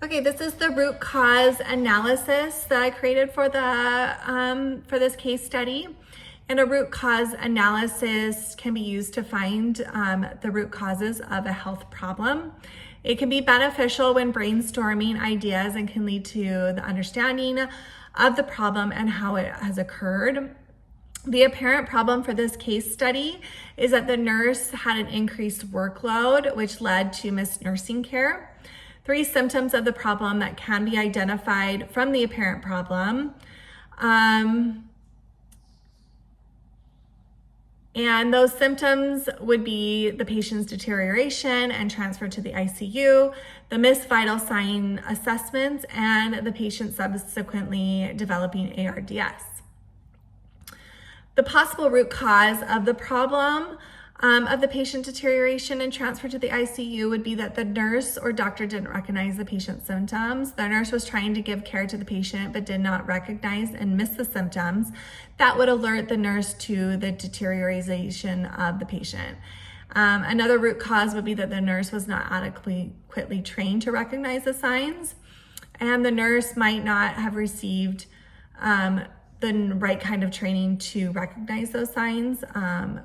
Okay, this is the root cause analysis that I created for for this case study. And a root cause analysis can be used to find the root causes of a health problem. It can be beneficial when brainstorming ideas and can lead to the understanding of the problem and how it has occurred. The apparent problem for this case study is that the nurse had an increased workload, which led to missed nursing care. 3 symptoms of the problem that can be identified from the apparent problem. And those symptoms would be the patient's deterioration and transfer to the ICU, the missed vital sign assessments, and the patient subsequently developing ARDS. The possible root cause of the problem of the patient deterioration and transfer to the ICU would be that the nurse or doctor didn't recognize the patient's symptoms. The nurse was trying to give care to the patient but did not recognize and miss the symptoms. That would alert the nurse to the deterioration of the patient. Another root cause would be that the nurse was not adequately trained to recognize the signs, and the nurse might not have received the right kind of training to recognize those signs,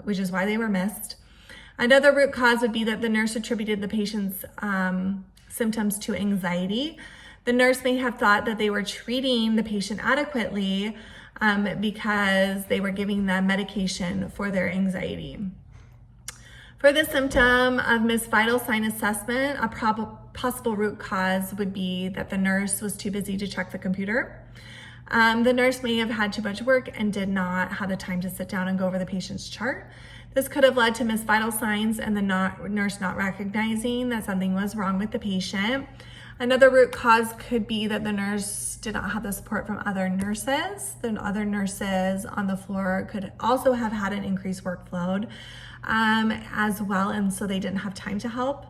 which is why they were missed. Another root cause would be that the nurse attributed the patient's symptoms to anxiety. The nurse may have thought that they were treating the patient adequately because they were giving them medication for their anxiety. For the symptom of missed vital sign assessment, a possible root cause would be that the nurse was too busy to check the computer. The nurse may have had too much work and did not have the time to sit down and go over the patient's chart. This could have led to missed vital signs and the nurse not recognizing that something was wrong with the patient. Another root cause could be that the nurse did not have the support from other nurses. The other nurses on the floor could also have had an increased workload as well, and so they didn't have time to help.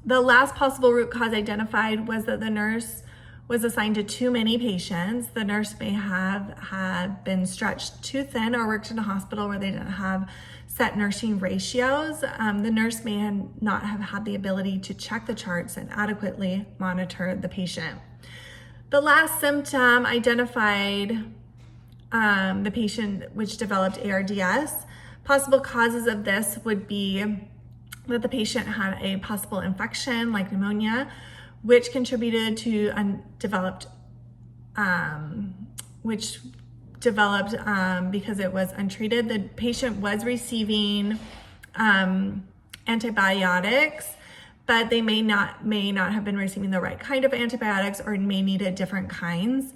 The last possible root cause identified was that the nurse was assigned to too many patients. The nurse may have had been stretched too thin or worked in a hospital where they didn't have set nursing ratios. The nurse may not have had the ability to check the charts and adequately monitor the patient. The last symptom identified the patient which developed ARDS. Possible causes of this would be that the patient had a possible infection like pneumonia, which contributed to because it was untreated. The patient was receiving antibiotics, but they may not have been receiving the right kind of antibiotics or may needed different kinds.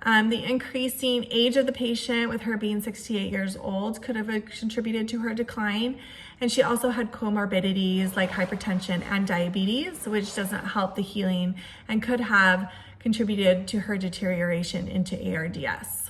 The increasing age of the patient, with her being 68 years old, could have contributed to her decline. And she also had comorbidities like hypertension and diabetes, which doesn't help the healing and could have contributed to her deterioration into ARDS.